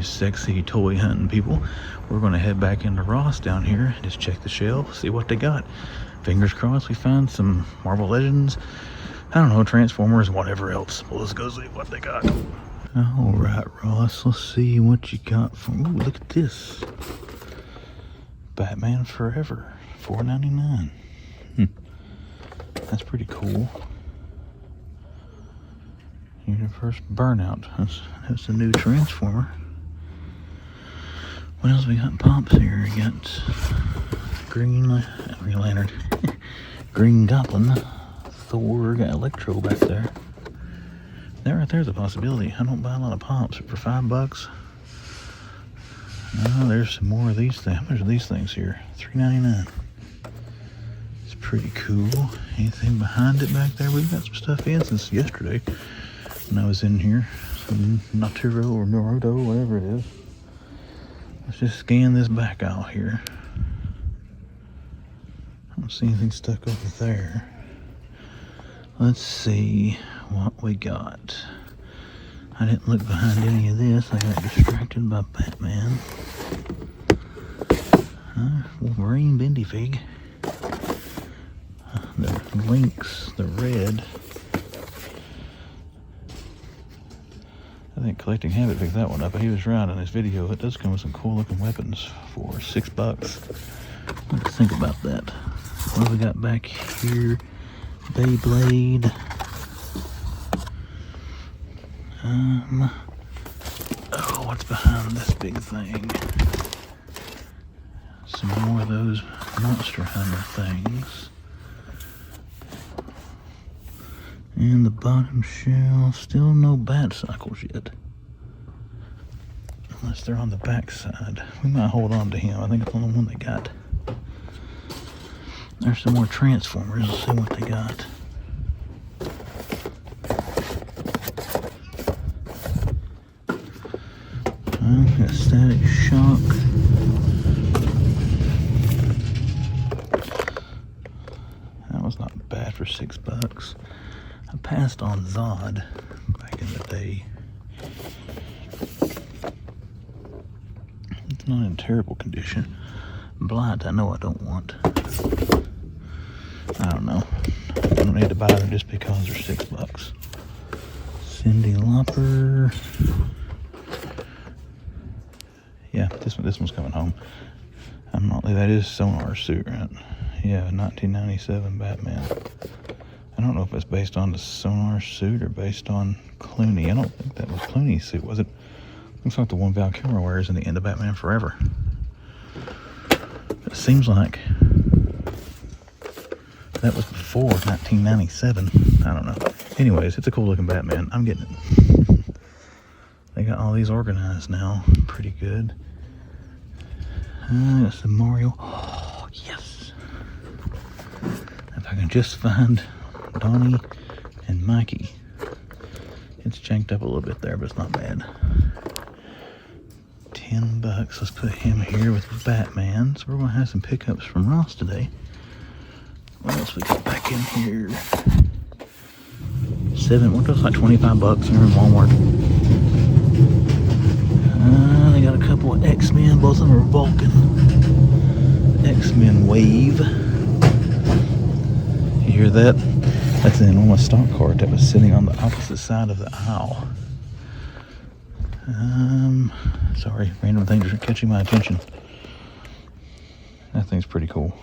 sexy toy hunting people, we're going to head back into Ross down here, just check the shelf, see what they got. Fingers crossed we find some Marvel Legends, I don't know, Transformers, whatever else. Well, let's go see what they got. Alright, Ross, let's see what you got from... Ooh, look at this. Batman Forever, $4.99. That's pretty cool. Universe Burnout. That's a new Transformer. What else we got in pops here? We got Green Lantern, Green Goblin, Thor, got Electro back there. That right there's a possibility. I don't buy a lot of pops, but for $5. There's some more of these things. How much are these things here? $3.99. It's pretty cool. Anything behind it back there? We've got some stuff in since yesterday when I was in here. Some Naturo or Naruto, whatever it is. Let's just scan this back out here. I don't see anything stuck over there. Let's see what we got. I didn't look behind any of this. I got distracted by Batman. Wolverine Bendy Fig. The Lynx, the red. I think Collecting Habit picked that one up. He was right in his video. It does come with some cool looking weapons for $6. Let's think about that. What do we got back here? Beyblade. Oh, what's behind this big thing? Some more of those Monster Hunter things. And the bottom shelf, still no bat cycles yet. Unless they're on the back side. We might hold on to him. I think it's the only one they got. There's some more Transformers. Let's see what they got. Got Static Shock. That was not bad for $6. I passed on Zod back in the day. It's not in terrible condition. Blight, I know I don't want. I don't know. I don't need to buy them just because they're $6. Cyndi Lauper. Yeah, this one's coming home. I'm not. That is Sonar's suit, right? Yeah, 1997 Batman. I don't know if it's based on the Sonar suit or based on Clooney. I don't think that was Clooney's suit, was it? Looks like the one Val Kilmer wears in the end of Batman Forever. It seems like that was before 1997. I don't know. Anyways, it's a cool looking Batman. I'm getting it. They got all these organized now. Pretty good. Got some Mario. Oh, yes. If I can just find Donnie and Mikey. It's janked up a little bit there, but it's not bad. $10. Let's put him here with Batman. So we're going to have some pickups from Ross today. What else we got back in here? What looks like $25 here in Walmart. They got a couple of X-Men. Both of them are Vulcan. X-Men Wave. You hear that? That's an enormous stock cart that was sitting on the opposite side of the aisle. Sorry, random things are catching my attention. That thing's pretty cool.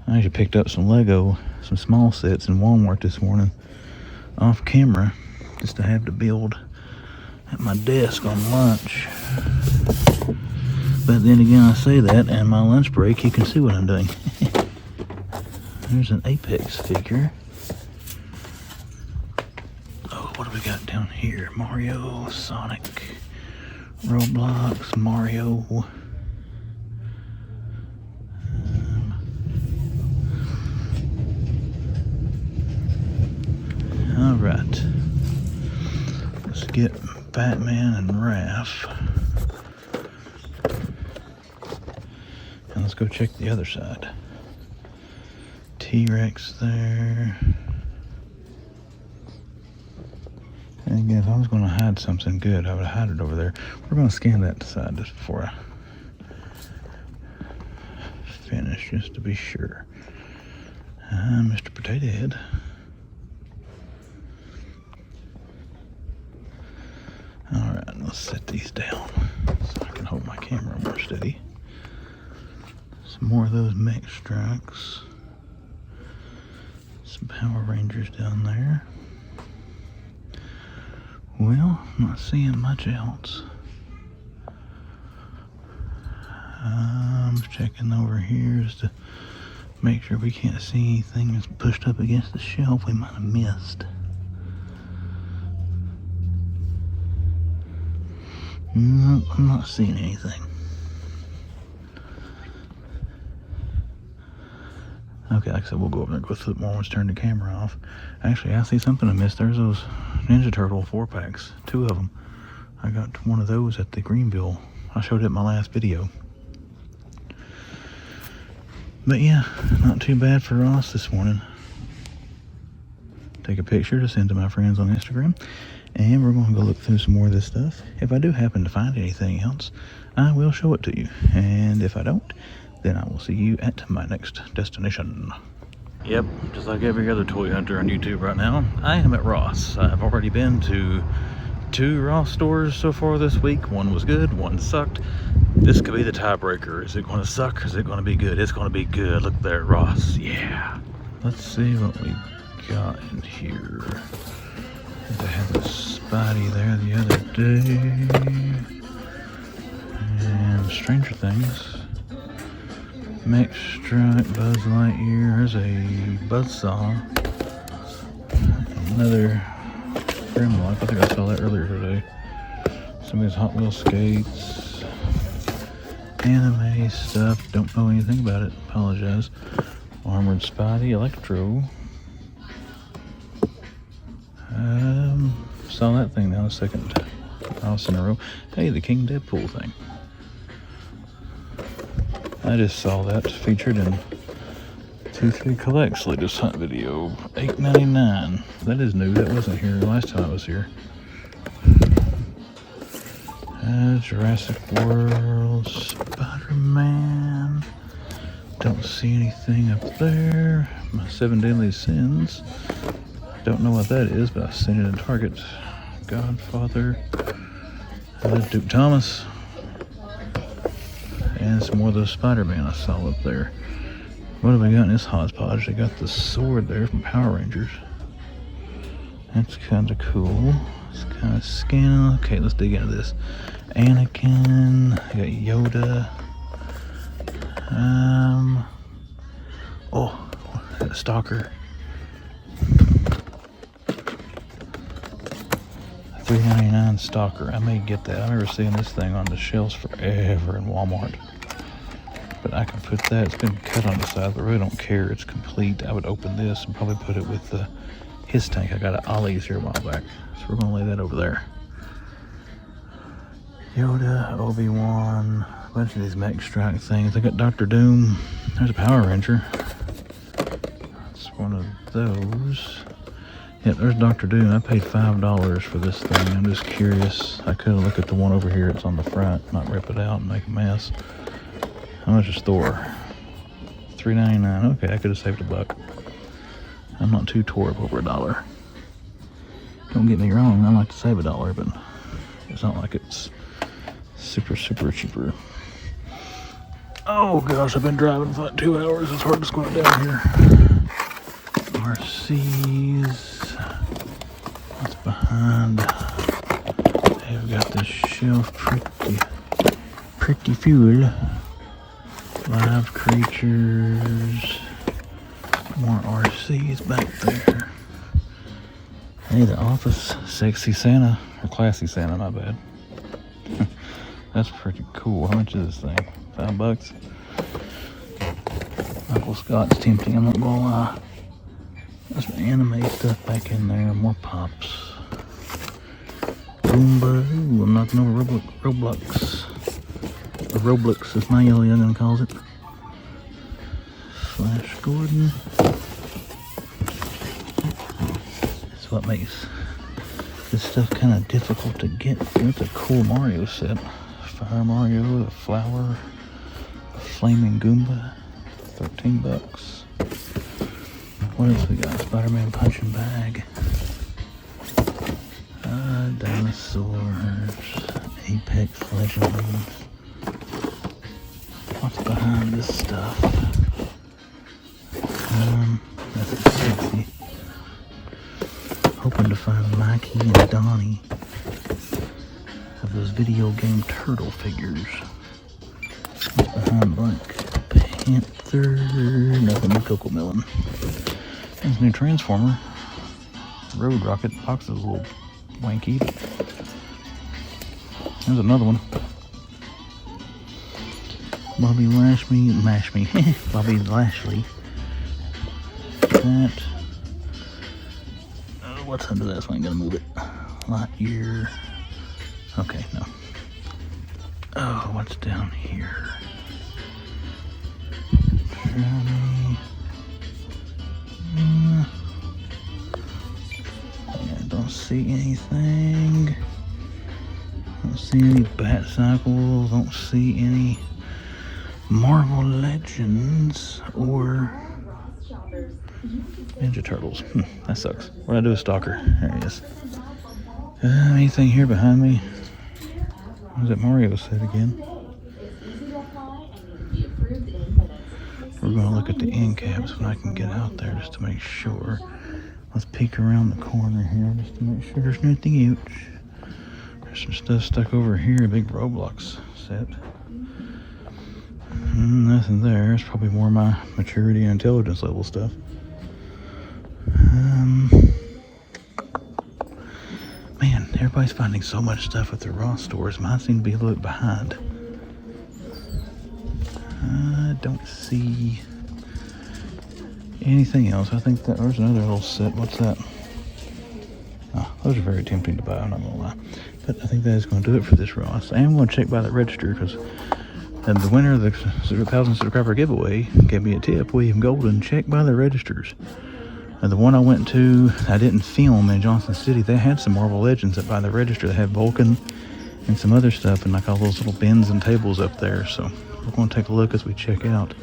I actually picked up some Lego, some small sets in Walmart this morning, off camera, just to have to build at my desk on lunch. But then again, I say that, and my lunch break, you can see what I'm doing. There's an Apex figure. Oh, what do we got down here? Mario, Sonic, Roblox, Mario. All right. Let's get Batman and Raph. And let's go check the other side. T-Rex there. And again, if I was going to hide something good, I would hide it over there. We're going to scan that side just before I finish, just to be sure. Mr. Potato Head. Alright, let's set these down so I can hold my camera more steady. Some more of those mech strikes. Some Power Rangers down there. Well, I'm not seeing much else. I'm checking over here just to make sure we can't see anything that's pushed up against the shelf we might have missed. Nope, I'm not seeing anything. Okay, like I said, we'll go over there and go flip more once turn the camera off. Actually, I see something I missed. There's those Ninja Turtle 4-packs, 2 of them. I got one of those at the Greenville. I showed it in my last video. But yeah, not too bad for Ross this morning. Take a picture to send to my friends on Instagram. And we're going to go look through some more of this stuff. If I do happen to find anything else, I will show it to you. And if I don't, then I will see you at my next destination. Yep, just like every other toy hunter on YouTube right now, I am at Ross. I've already been to 2 Ross stores so far this week. One was good, one sucked. This could be the tiebreaker. Is it going to suck or is it going to be good? It's going to be good. Look there, Ross. Yeah. Let's see what we got in here. I had the Spidey there the other day. And Stranger Things. Mech Strike, Buzz Lightyear. There's a Buzzsaw. Another Grimlock. I think I saw that earlier today. Some of these Hot Wheels skates. Anime stuff. Don't know anything about it. Apologize. Armored Spidey. Electro. Saw that thing now, the second house in a row. Hey, the King Deadpool thing. I just saw that featured in 2-3 Collect's latest hunt video. $8.99. That is new. That wasn't here last time I was here. Jurassic World, Spider-Man. Don't see anything up there. My 7 Deadly Sins. Don't know what that is, but I've seen it in Target. Godfather. Duke Thomas. And some more of those Spider-Man I saw up there. What have we got in this hodgepodge? They got the sword there from Power Rangers. That's kind of cool. It's kind of scanning. Okay, let's dig into this. Anakin. I got Yoda. Oh, a Stalker. $3.99 Stalker. I may get that. I remember seeing this thing on the shelves forever in Walmart. But I can put that. It's been cut on the side, but I really don't care. It's complete. I would open this and probably put it with his tank. I got an Ollie's here a while back. So we're going to lay that over there. Yoda, Obi-Wan, a bunch of these mech strike things. I got Dr. Doom. There's a Power Ranger. It's one of those. Yep, there's Dr. Doom. I paid $5 for this thing. I'm just curious. I could look at the one over here. It's on the front. Not rip it out and make a mess. How much is Thor? $3.99. Okay, I could have saved $1. I'm not too tore up over $1. Don't get me wrong. I like to save $1, but it's not like it's super cheaper. Oh gosh, I've been driving for like 2 hours. It's hard to squat down here. RCs. What's behind? They've got this shelf pretty full. Live creatures. More RCs back there. Hey, the Office Sexy Santa. Or Classy Santa, my bad. That's pretty cool. How much is this thing? $5? Uncle Scott's tempting, I'm not gonna lie. There's some anime stuff back in there. More pops. Boomba. Ooh, I'm knocking over Roblox. Or Roblox, as my yellow young'un calls it. Flash Gordon. That's what makes this stuff kind of difficult to get. It's a cool Mario set. Fire Mario, the flower, a flaming Goomba, $13. What else we got? Spider-Man punching bag. Dinosaurs. Apex Legends. What's behind this stuff? Nothing sexy. Hoping to find Mikey and Donnie of those video game turtle figures. What's behind Black Panther? Nothing but Coco Melon. There's a new Transformer. Road Rocket. Box is a little wanky. There's another one. Bobby Lashley. Bobby Lashley. That. What's under that? So I ain't gonna move it. Lightyear. Okay, no. Oh, what's down here? Johnny. Yeah, don't see anything. Don't see any Bat Cycles. Don't see any Marvel Legends or Ninja Turtles. That sucks. What do I do with Stalker? There he is. Anything here behind me? What is that Mario set again? We're going to look at the end caps when I can get out there just to make sure. Let's peek around the corner here just to make sure there's nothing huge. There's some stuff stuck over here, a big Roblox set. Nothing there. It's probably more my maturity and intelligence level stuff. Man, everybody's finding so much stuff at the Ross stores. Mine seem to be a little bit behind. I don't see anything else. I think that there's another little set. What's that? Oh, those are very tempting to buy, I'm not gonna lie. But I think that is going to do it for this Ross. I am going to check by the register because the winner of the 1,000 subscriber giveaway gave me a tip. William Golden, check by the registers. And the one I went to, I didn't film in Johnson City. They had some Marvel Legends up by the register. They had Vulcan and some other stuff and like all those little bins and tables up there. So we're going to take a look as we check out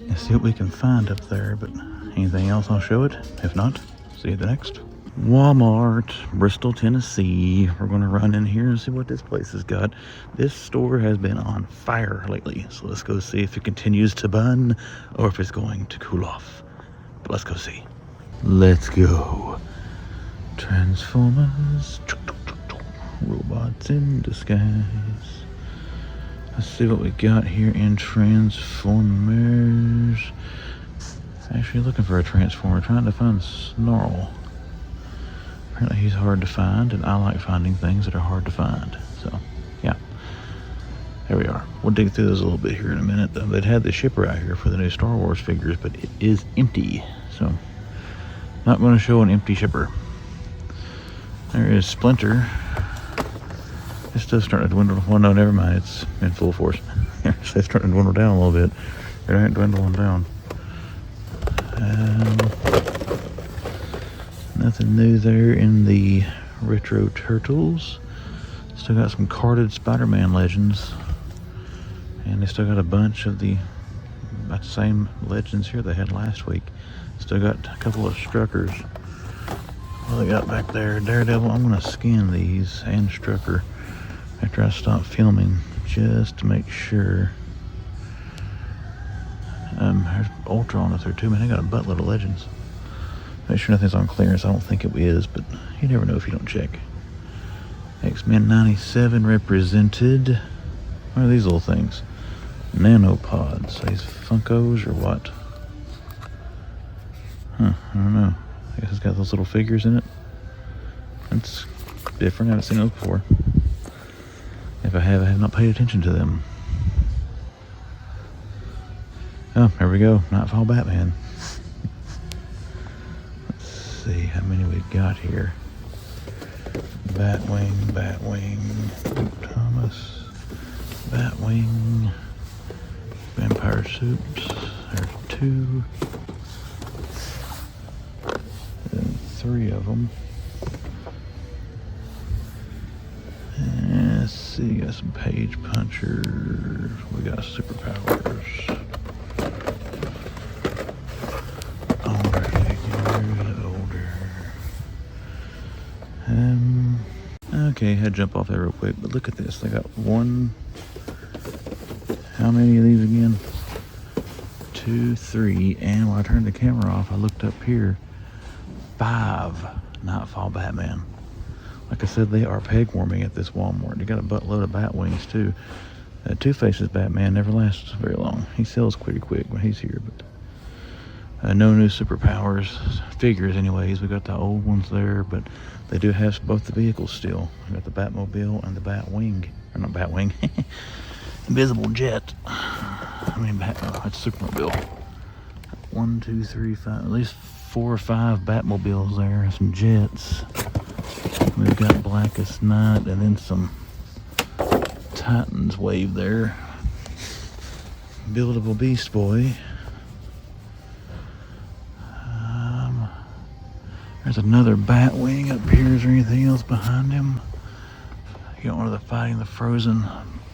and see what we can find up there. But anything else, I'll show it. If not, see you at the next Walmart, Bristol, Tennessee. We're going to run in here and see what this place has got. This store has been on fire lately. So let's go see if it continues to burn or if it's going to cool off. But let's go see. Let's go. Transformers. Robots in disguise. Let's see what we got here in Transformers. Actually looking for a Transformer, trying to find Snarl. Apparently he's hard to find, and I like finding things that are hard to find. So, yeah. There we are. We'll dig through those a little bit here in a minute. They'd had the shipper out here for the new Star Wars figures, but it is empty. So, not going to show an empty shipper. There is Splinter. This stuff's starting to dwindle. Well, no, never mind. It's in full force. It's starting to dwindle down a little bit. It ain't dwindling down. Nothing new there in the Retro Turtles. Still got some carded Spider-Man Legends. And they still got a bunch of the about the same Legends here they had last week. Still got a couple of Struckers. What they got back there? Daredevil. I'm going to scan these and Strucker after I stop filming just to make sure. There's Ultron up there too, man. I got a buttload of Legends. Make sure nothing's on clearance. I don't think it is, but you never know if you don't check. X-Men 97 represented. What are these little things? Nanopods. Are these Funkos or what? Huh, I don't know. I guess it's got those little figures in it. That's different. I haven't seen those before. If I have not paid attention to them. Oh, there we go. Nightfall Batman. Let's see how many we've got here. Batwing, Luke Thomas, Batwing, Vampire Suits. There's 2. And 3 of them. see, got some page punchers. We got superpowers. Older figures, older. Okay, I had to jump off there real quick, but look at this. They got one. How many of these again? 2, 3, and when I turned the camera off, I looked up here. 5 Nightfall Batman. Like I said, they are peg warming at this Walmart. They got a buttload of bat wings too. Two-Face's Batman never lasts very long. He sells pretty quick when he's here, but no new superpowers figures anyways. We got the old ones there, but they do have both the vehicles still. We got the Batmobile and the Batwing, or not Batwing, Invisible Jet. I mean, it's Supermobile. 1, 2, 3, 5, at least 4 or 5 Batmobiles there, and some jets. We've got Blackest Night, and then some Titans wave there. Buildable Beast Boy. There's another Batwing up here. Is there anything else behind him? You got one of the fighting the frozen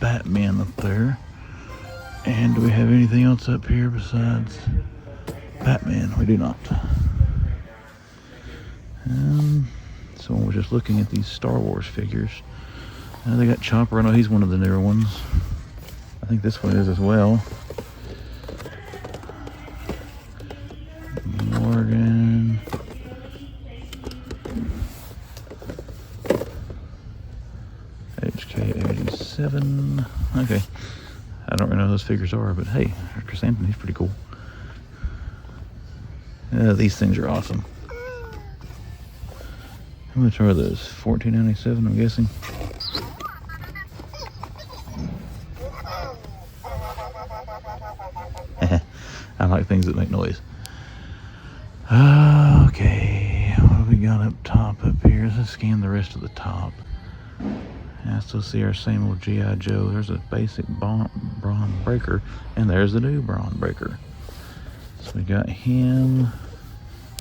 Batman up there. And do we have anything else up here besides Batman? We do not. So we're just looking at these Star Wars figures. They got Chopper. I know he's one of the newer ones. I think this one is as well. Morgan. HK87. Okay. I don't really know who those figures are, but hey, Chris Anthony's pretty cool. These things are awesome. How much are those? $14.97, I'm guessing. I like things that make noise. Okay, what do we got up top up here? Let's scan the rest of the top. I still see our same old G.I. Joe. There's a basic Brawn Breaker, and there's the new Brawn Breaker. So we got him.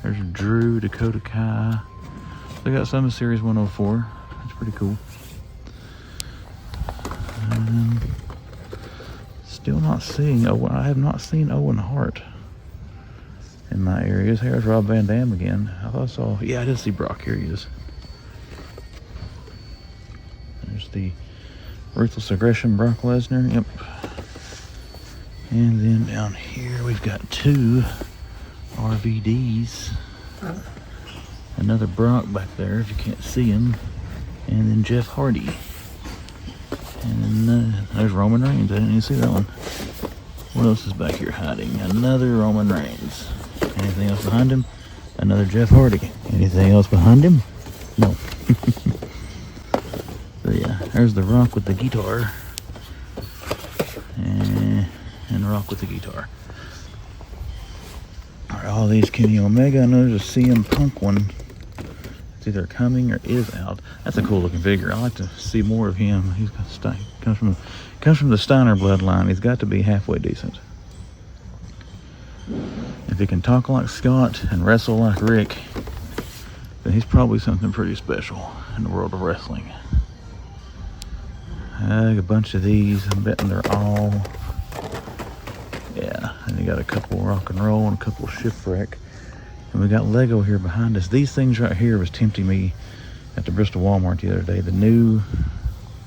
There's Drew, Dakota Kai. They got some of Series 104. That's pretty cool. Still not seeing Owen. I have not seen Owen Hart in my areas. Here's Rob Van Dam again. I thought I saw. Yeah, I did see Brock. Here he is. There's the Ruthless Aggression Brock Lesnar. Yep. And then down here we've got 2 RVDs. Another Brock back there if you can't see him. And then Jeff Hardy. And then there's Roman Reigns. I didn't even see that one. What else is back here hiding? Another Roman Reigns. Anything else behind him? Another Jeff Hardy. Anything else behind him? No. So yeah, there's the Rock with the guitar. And Rock with the guitar. Are all these Kenny Omega? I know there's a CM Punk one. It's either coming or is out. That's a cool looking figure. I like to see more of him. He's got comes from the Steiner bloodline. He's got to be halfway decent. If he can talk like Scott and wrestle like Rick, then he's probably something pretty special in the world of wrestling. A bunch of these. I'm betting they're all. Yeah, and you got a couple Rock and Roll and a couple Shipwreck. And we got Lego here behind us. These things right here was tempting me at the Bristol Walmart the other day. The new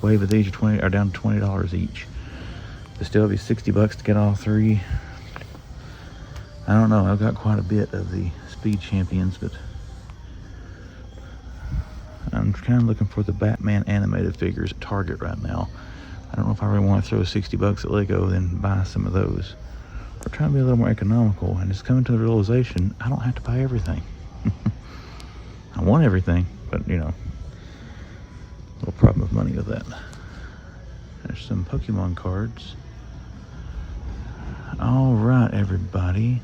wave of these are down to $20 each. They still be $60 to get all 3. I don't know. I've got quite a bit of the Speed Champions, but I'm kind of looking for the Batman animated figures at Target right now. I don't know if I really want to throw $60 at Lego, then buy some of those. We're trying to be a little more economical, and it's coming to the realization I don't have to buy everything. I want everything, but you know, a little problem with money with that. There's some Pokemon cards. All right, everybody,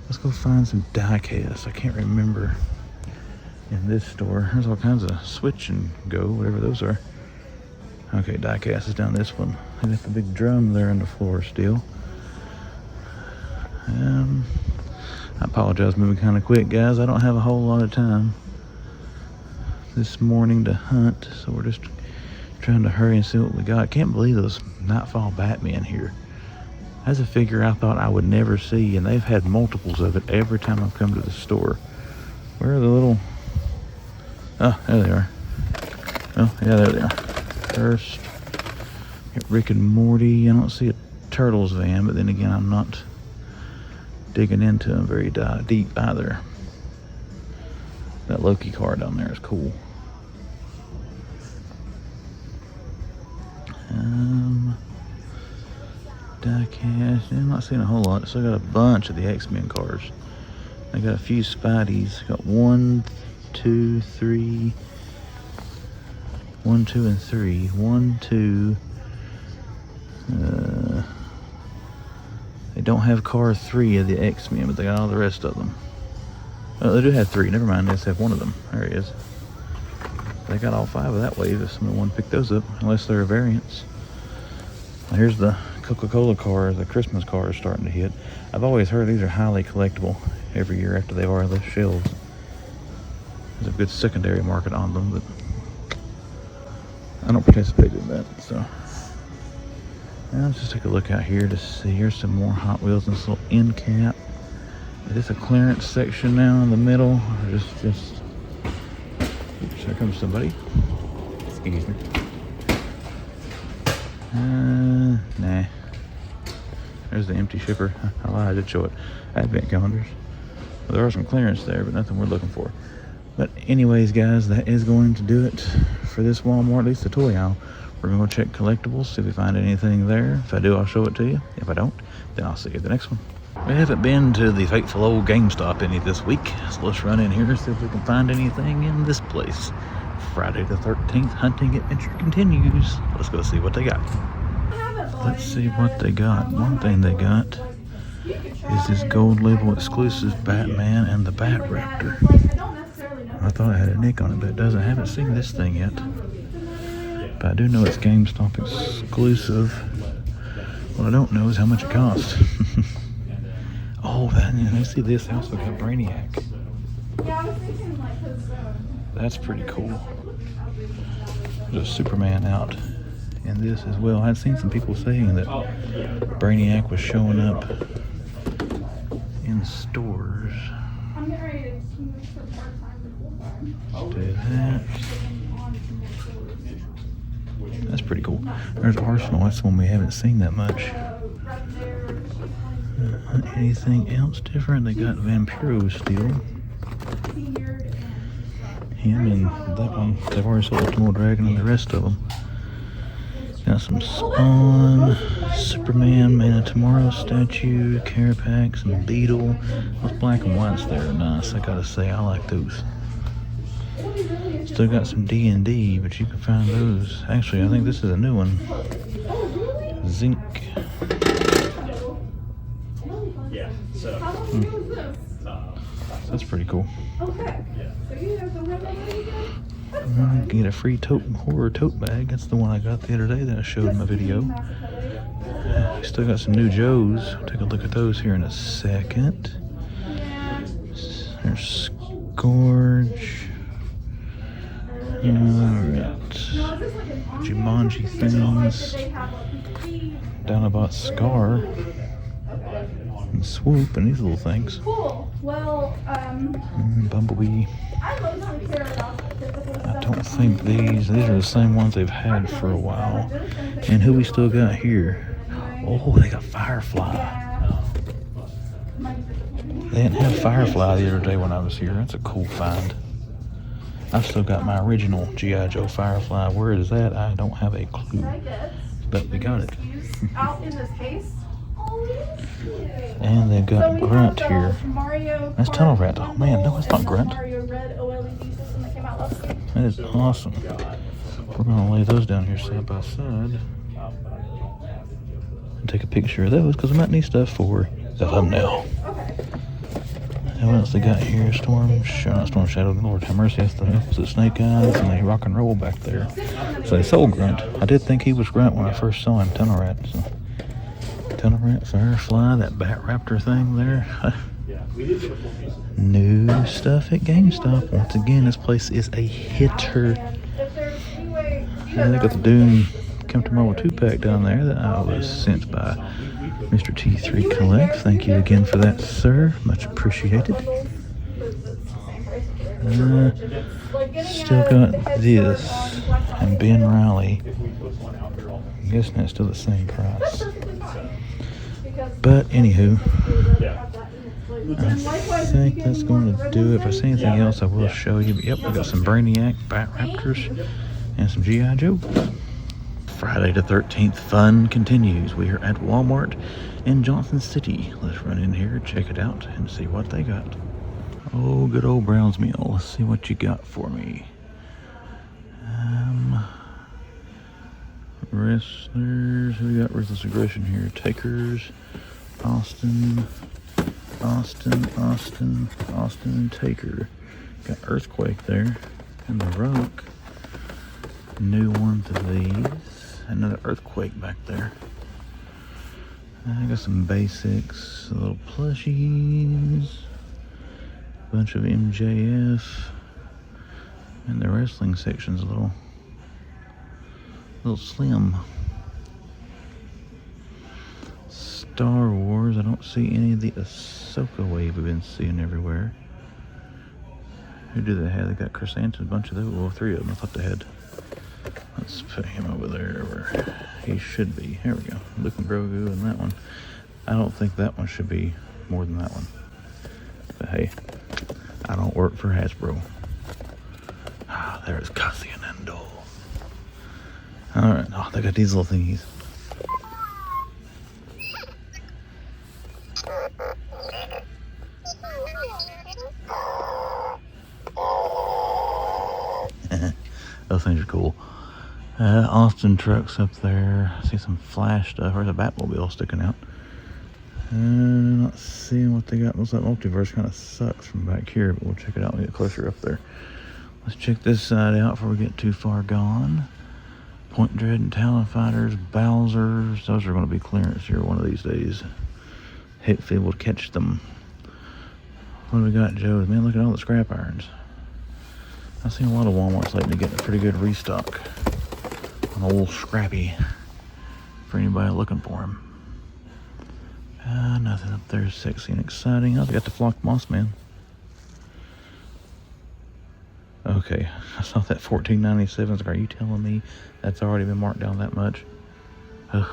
let's go find some die-casts. I can't remember in this store. There's all kinds of Switch and Go, whatever those are. Okay, die-cast is down this one. I got the big drum there on the floor still. I apologize, moving kind of quick, guys. I don't have a whole lot of time this morning to hunt, so we're just Trying to hurry and see what we got. Can't believe those Nightfall Batman here. That's a figure I thought I would never see, and they've had multiples of it every time I've come to the store. Where are the little... Oh, there they are. Oh, yeah, there they are. First, got Rick and Morty. I don't see a Turtles van, but then again, I'm not digging into them very deep either. That Loki car down there is cool. Diecast. I'm not seeing a whole lot. Still got a bunch of the X-Men cars. I got a few Spideys. Got 1, 2, 3. 1, 2, and 3. 1, 2. They don't have car 3 of the X-Men, but they got all the rest of them. Oh, they do have 3. Never mind. They just have 1 of them. There he is. They got all 5 of that wave if someone wanted to pick those up, unless they're variants. Here's the Coca-Cola cars. The Christmas cars starting to hit. I've always heard these are highly collectible every year after they've already left shelves. There's a good secondary market on them, but I don't participate in that, so. Now let's just take a look out here to see. Here's some more Hot Wheels and this little end cap. Is this a clearance section now in the middle? Or just oops, here comes somebody. Excuse me. Nah. There's the empty shipper. I lied, I did show it. Advent calendars. Well, there are some clearance there, but nothing we're looking for. But anyways, guys, that is going to do it for this Walmart, at least the toy aisle. We're going to go check collectibles, see if we find anything there. If I do, I'll show it to you. If I don't, then I'll see you at the next one. We haven't been to the fateful old GameStop any this week, so let's run in here and see if we can find anything in this place. Friday the 13th hunting adventure continues. Let's go see what they got. Let's see what they got. One thing they got is this gold label exclusive Batman and the Bat Raptor. I thought it had a nick on it, but it doesn't. I haven't seen this thing yet. But I do know it's GameStop exclusive. What I don't know is how much it costs. Oh, you see this? They also got Brainiac. That's pretty cool. There's a Superman out in this as well. I'd seen some people saying that Brainiac was showing up in stores. Let's do that. That's pretty cool. There's Arsenal. That's one we haven't seen that much. Anything else different? They got Vampiro still. Him and that one. They've already sold Ultimo Dragon and the rest of them. Got some Spawn, Superman, Man of Tomorrow statue, Carapax, and Beetle. Those black and whites there are nice. I gotta say, I like those. Still got some D&D, but you can find those. Actually, I think this is a new one. Zinc. That's pretty cool. Get a free horror tote bag. That's the one I got the other day that I showed in my video. Still got some new Joes. Take a look at those here in a second. There's Scourge. Alright. Jumanji things. Down about Scar. And Swoop and these little things. Cool. Well, Bumblebee. I don't think these are the same ones they've had for a while. And who we still got here? Oh, they got Firefly. They didn't have Firefly the other day when I was here. That's a cool find. I've still got my original G.I. Joe Firefly. Where it is that? I don't have a clue. But we got it. Out in this case. And they've got Grunt here. That's Tunnel Rat. Oh man, no, it's not Grunt. That is awesome. We're going to lay those down here side by side. And take a picture of those because I might need stuff for the thumbnail. And what else they got here? Not Storm Shadow. Lord have mercy. That's the Snake Eyes and the Rock and Roll back there. So they sold Grunt. I did think he was Grunt when I first saw him. Tunnel Rat. So. Tunnel Rat, Firefly, that Bat Raptor thing there. New stuff at GameStop. Once again, this place is a hitter. Yeah, they got the Doom Captain Marvel 2-pack down there that I was sent by Mr. T3 Collects. Thank you again for that, sir. Much appreciated. Still got this and Ben Riley. I'm guessing that's still the same price. But anywho, I think that's going to do it. If I see anything else, I will show you. But yep, we got some Brainiac Bat Raptors and some G.I. Joe. Friday the 13th fun continues. We are at Walmart in Johnson City. Let's run in here, check it out, and see what they got. Oh, good old Brown's Meal. Let's see what you got for me. Wrestlers. Who we got? Ruthless Aggression here. Takers. Austin, and Taker. Got Earthquake there. And The Rock. New ones of these. Another Earthquake back there. I got some basics. Little plushies. Bunch of MJF. And the wrestling section's a little slim. Star Wars. I don't see any of the Ahsoka wave we've been seeing everywhere. Who do they have? They got Chris Anton, a bunch of those. Well, 3 of them. I thought they had. Let's put him over there where he should be. Here we go. Luke and Grogu and that one. I don't think that one should be more than that one. But hey, I don't work for Hasbro. Ah, there's Cassian Andor. Alright, oh, they got these little thingies. Those things are cool. Austin trucks up there. I see some Flash stuff. There's a Batmobile sticking out. Not seeing what they got. Looks like Multiverse kind of sucks from back here, but we'll check it out when we get closer up there. Let's check this side out before we get too far gone. Point Dread and Talon Fighters, Bowsers. Those are going to be clearance here one of these days. Hopefully we'll catch them. What do we got, Joe? Man, look at all the scrap irons. I've seen a lot of Walmarts lately getting a pretty good restock on old Scrappy for anybody looking for him. Nothing up there sexy and exciting. Oh, they got the Flock Moss Man. Okay, I saw that $14.97. Are you telling me that's already been marked down that much? Ugh.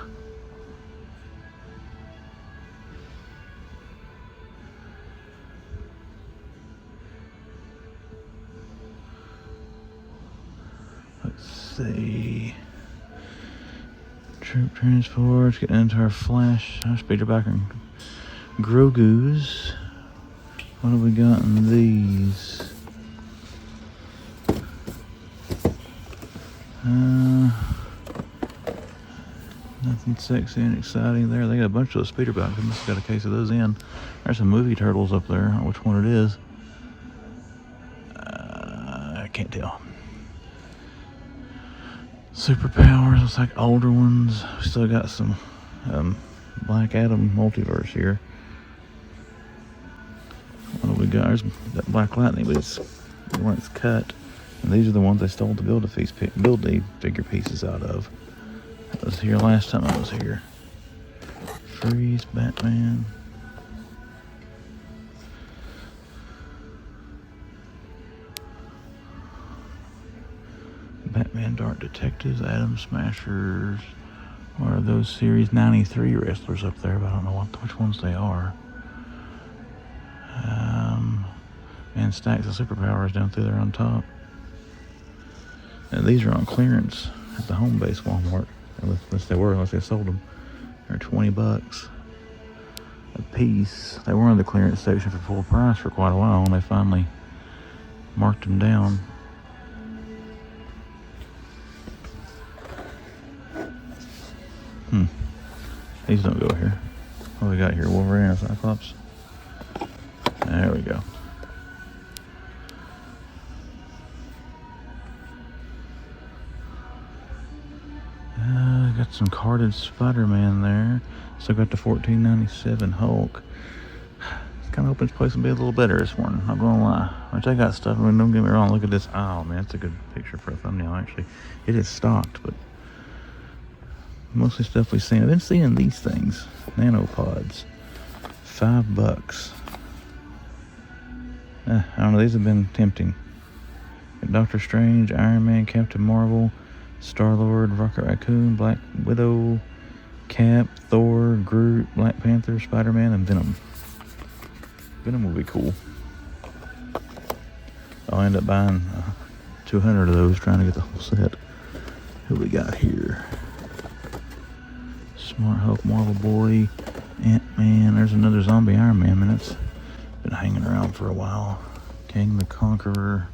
Let's see. Troop transports, getting into our Flash, Speederback and Grogu's. What have we got in these? Nothing sexy and exciting there. They got a bunch of those Speederbacks. I must have got a case of those in. There's some movie turtles up there. I don't know which one it is. I can't tell. Superpowers, looks like older ones. We still got some Black Adam Multiverse here. What do we got? There's that Black Lightning, but it's when it's cut. And these are the ones they stole the Build-A figure pieces out of. That was here last time I was here. Freeze, Batman. Batman Dark Detectives, Atom Smashers. What are those Series 93 wrestlers up there? But I don't know which ones they are. And stacks of Superpowers down through there on top. And these are on clearance at the home base Walmart. Unless they sold them. They're $20 a piece. They were in the clearance section for full price for quite a while, and they finally marked them down. These don't go here. What do we got here? Wolverine or Cyclops? There we go. Got some carded Spider-Man there. Still got the $14.97 Hulk. It's kind kind of hoping this place will be a little better this morning. Not gonna lie. Which I got stuff. I mean, don't get me wrong. Look at this. Oh man, it's a good picture for a thumbnail. Actually, it is stocked, but mostly stuff we've seen. I've been seeing these things. Nanopods. $5. I don't know. These have been tempting. Doctor Strange, Iron Man, Captain Marvel, Star-Lord, Rocket Raccoon, Black Widow, Cap, Thor, Groot, Black Panther, Spider-Man, and Venom. Venom will be cool. I'll end up buying 200 of those, trying to get the whole set. Who we got here? Smart Hulk, Marvel Boy, Ant-Man. There's another zombie Iron Man. Man, it's been hanging around for a while. King the Conqueror.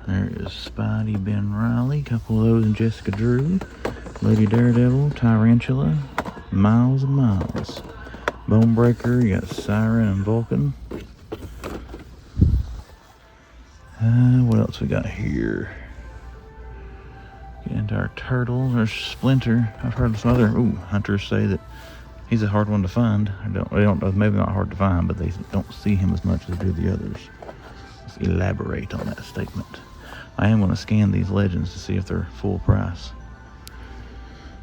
There is Spidey, Ben Riley, couple of those, and Jessica Drew, Lady Daredevil, Tarantula, Miles and Miles, Bonebreaker. You got Siren and Vulcan. What else we got here? Get into our turtles. There's Splinter. I've heard some other hunters say that he's a hard one to find. They don't maybe not hard to find, but they don't see him as much as they do the others. Let's elaborate on that statement. I am going to scan these legends to see if they're full price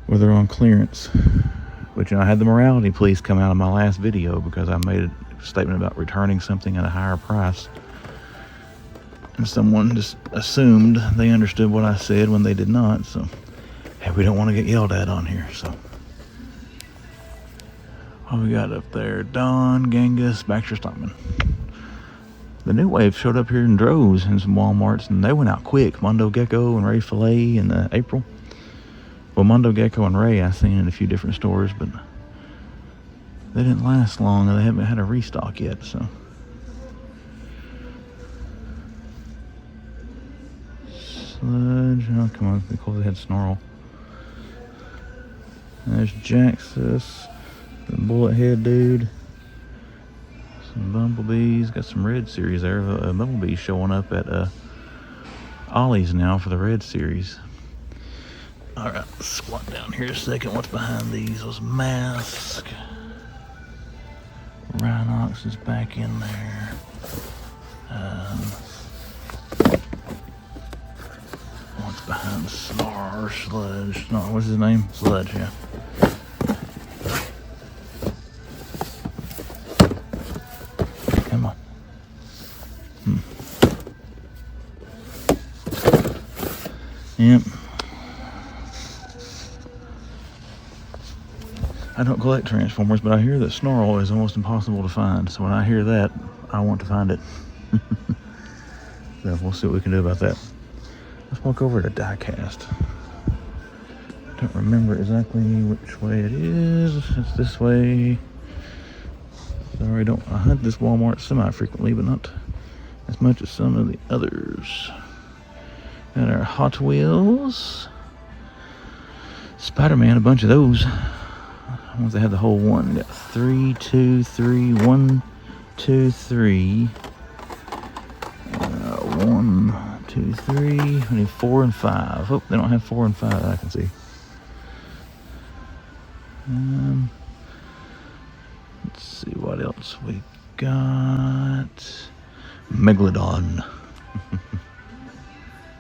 or they're on clearance. But I had the morality police come out of my last video because I made a statement about returning something at a higher price, and someone just assumed they understood what I said when they did not. So hey, we don't want to get yelled at on here. So what we got up there? Don, Genghis, Baxter Stockman. The new wave showed up here in droves in some Walmarts, and they went out quick. Mondo Gecko and Ray Filet in April. Well, Mondo Gecko and Ray I've seen in a few different stores, but they didn't last long. They haven't had a restock yet, so. Sludge. Oh, come on. They close the head Snarl. There's Jaxus, the bullet head dude. Some Bumblebees. Got some Red Series there. Bumblebee showing up at Ollie's now for the Red Series. Alright, squat down here a second. What's behind these? Those Mask. Rhinox is back in there. What's behind Sludge? No, what's his name? Sludge, yeah. Come on. Yep. I don't collect Transformers, but I hear that Snarl is almost impossible to find. So when I hear that, I want to find it. So we'll see what we can do about that. Let's walk over to Diecast. Don't remember exactly which way it is. It's this way. Sorry, I hunt this Walmart semi-frequently, but not as much as some of the others. Got our Hot Wheels. Spider-Man, a bunch of those. Once they have the whole one. We got 3, 2, 3, 1, 2, 3. 1, 2, 3. We need 4 and 5. Oh, they don't have 4 and 5 that I can see. Let's see what else we got. Megalodon.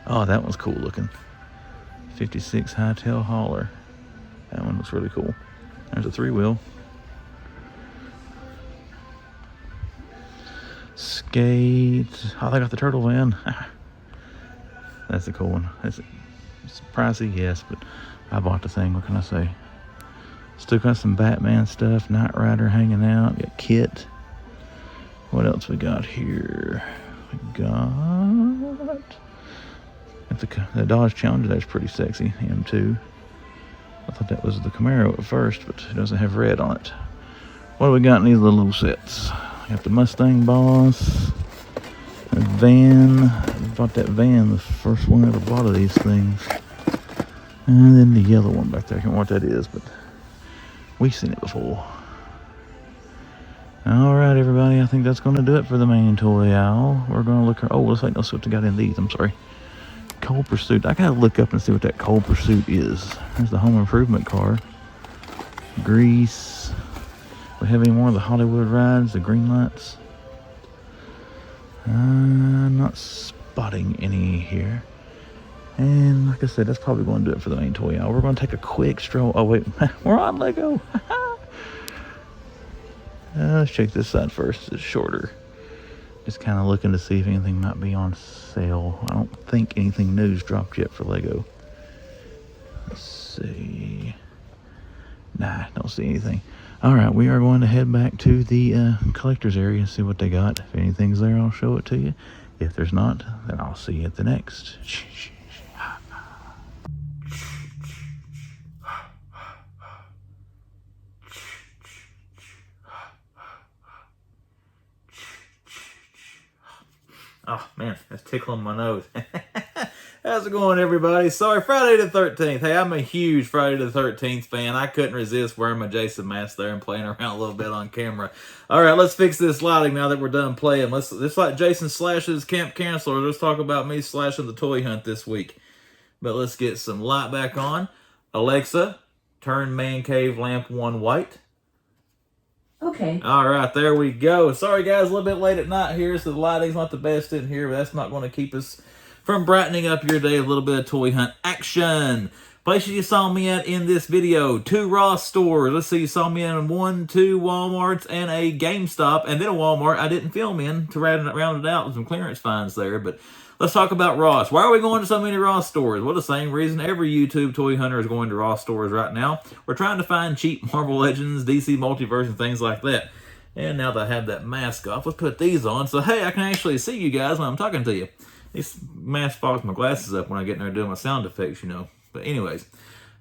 Oh, that one's cool looking. 56 Hightail Hauler. That one looks really cool. There's a 3-wheel. Skate. Oh, they got the turtle van. That's a cool one. It's pricey, yes, but I bought the thing. What can I say? Still got some Batman stuff. Knight Rider hanging out. Got Kit. What else we got here? We got the Dodge Challenger. That's pretty sexy. Him too. I thought that was the Camaro at first, but it doesn't have red on it. What do we got in these little sets? We got the Mustang Boss, a van. I bought that van, the first one I ever bought of these things. And then the yellow one back there. I can't remember what that is, but we've seen it before. Alright, everybody. I think that's going to do it for the main toy aisle. We're going to look. Oh, looks like no what they got in these. I'm sorry. Cold Pursuit. I gotta look up and see what that Cold Pursuit is. There's the Home Improvement car. Grease. We have any more of the Hollywood rides, the green lights? Not spotting any here. And like I said, that's probably going to do it for the main toy aisle. We're going to take a quick stroll. Oh, wait. We're on Lego. Let's check this side first. It's shorter. Just kind of looking to see if anything might be on sale. I don't think anything new's dropped yet for Lego. Let's see. Nah, don't see anything. All right, we are going to head back to the collector's area and see what they got. If anything's there, I'll show it to you. If there's not, then I'll see you at the next. Oh, man, that's tickling my nose. How's it going, everybody? Sorry, Friday the 13th. Hey, I'm a huge Friday the 13th fan. I couldn't resist wearing my Jason mask there and playing around a little bit on camera. All right, let's fix this lighting now that we're done playing. It's like Jason slashes Camp Counselor. Let's talk about me slashing the toy hunt this week. But let's get some light back on. Alexa, turn man cave lamp 1 white. Okay. All right, there we go. Sorry, guys, a little bit late at night here, so the lighting's not the best in here, but that's not going to keep us from brightening up your day. A little bit of toy hunt action. Places you saw me at in this video: 2 Ross stores. Let's see, you saw me in 1, 2 Walmarts, and a GameStop, and then a Walmart I didn't film in to round it out with some clearance finds there. But let's talk about Ross. Why are we going to so many Ross stores? Well, the same reason every YouTube toy hunter is going to Ross stores right now. We're trying to find cheap Marvel Legends, DC Multiverse, and things like that. And now that I have that mask off, let's put these on. So, hey, I can actually see you guys when I'm talking to you. This mask fogs my glasses up when I get in there doing my sound effects, you know. But anyways,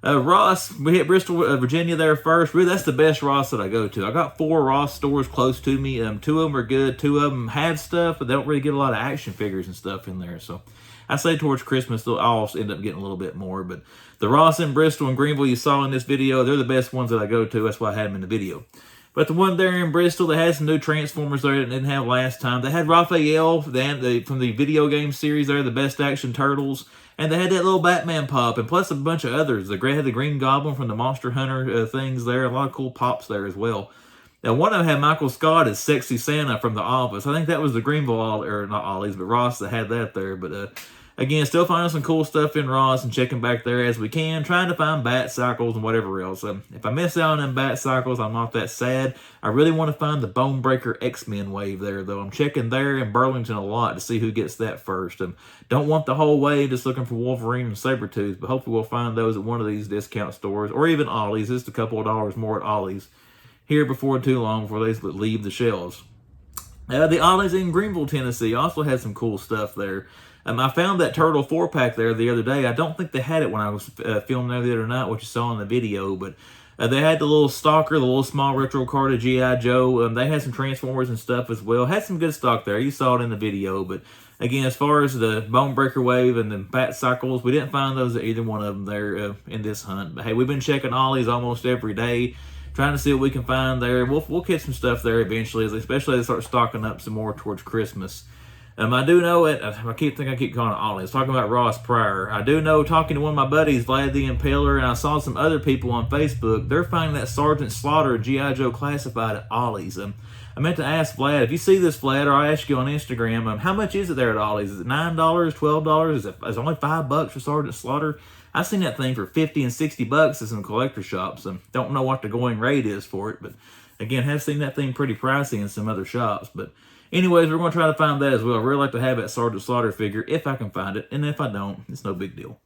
Ross, we hit Bristol, Virginia there first. Really, that's the best Ross that I go to. I got 4 Ross stores close to me. 2 of them are good. 2 of them have stuff, but they don't really get a lot of action figures and stuff in there. So I say towards Christmas, they'll all end up getting a little bit more. But the Ross in Bristol and Greenville you saw in this video, they're the best ones that I go to. That's why I had them in the video. But the one there in Bristol, they had some new Transformers there that they didn't have last time. They had Raphael from the video game series there, the Best Action Turtles. And they had that little Batman pop, and plus a bunch of others. They had the Green Goblin from the Monster Hunter things there. A lot of cool pops there as well. Now, one of them had Michael Scott as Sexy Santa from The Office. I think that was the Greenville, or not Ollie's, but Ross that had that there. But again, still finding some cool stuff in Ross and checking back there as we can, trying to find bat cycles and whatever else. If I miss out on them bat cycles, I'm not that sad. I really want to find the Bone Breaker X-Men wave there, though. I'm checking there in Burlington a lot to see who gets that first. Don't want the whole way just looking for Wolverine and Sabretooth, but hopefully we'll find those at one of these discount stores, or even Ollie's. Just a couple of dollars more at Ollie's here before too long, before they leave the shelves. The Ollie's in Greenville, Tennessee also had some cool stuff there. I found that Turtle 4-pack there the other day. I don't think they had it when I was filming there the other night, what you saw in the video, but they had the little stalker, the little small retro card of G.I. Joe. They had some Transformers and stuff as well. Had some good stock there. You saw it in the video, but again, as far as the Bone Breaker Wave and the Bat Cycles, we didn't find those at either one of them there in this hunt. But hey, we've been checking Ollie's almost every day, trying to see what we can find there. We'll get some stuff there eventually, especially as they start stocking up some more towards Christmas. I do know it. I keep calling it Ollie. I was talking about Ross prior. I do know, talking to one of my buddies, Vlad the Impaler, and I saw some other people on Facebook, they're finding that Sergeant Slaughter G.I. Joe Classified at Ollie's. I meant to ask Vlad, if you see this, Vlad, or I ask you on Instagram, how much is it there at Ollie's? Is it $9, $12? Is it only $5 for Sergeant Slaughter? I've seen that thing for $50 and $60 at some collector shops. Don't know what the going rate is for it, but again, have seen that thing pretty pricey in some other shops. But anyways, we're going to try to find that as well. I'd really like to have that Sergeant Slaughter figure if I can find it. And if I don't, it's no big deal.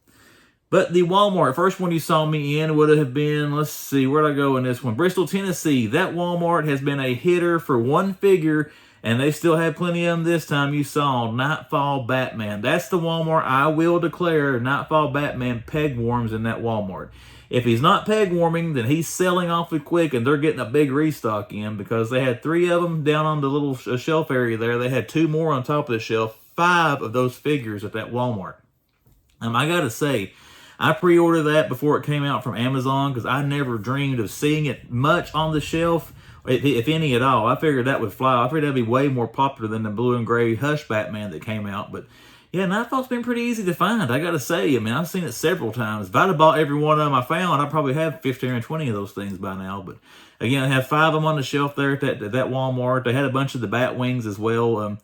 But the Walmart, first one you saw me in would have been, let's see, where'd I go in this one? Bristol, Tennessee. That Walmart has been a hitter for one figure, and they still had plenty of them this time. You saw Nightfall Batman. That's the Walmart I will declare Nightfall Batman peg warms in that Walmart. If he's not peg warming, then he's selling awfully quick, and they're getting a big restock in, because they had 3 of them down on the little shelf area there. They had 2 more on top of the shelf, 5 of those figures at that Walmart. I gotta say, I pre-ordered that before it came out from Amazon, because I never dreamed of seeing it much on the shelf, if any at all. I figured that would fly. I figured that'd be way more popular than the blue and gray Hush Batman that came out, but yeah, Nightfall's been pretty easy to find, I gotta say. I mean, I've seen it several times. If I'd have bought every one of them I found, I probably have 15 or 20 of those things by now. But again, I have 5 of them on the shelf there at that Walmart. They had a bunch of the bat wings as well.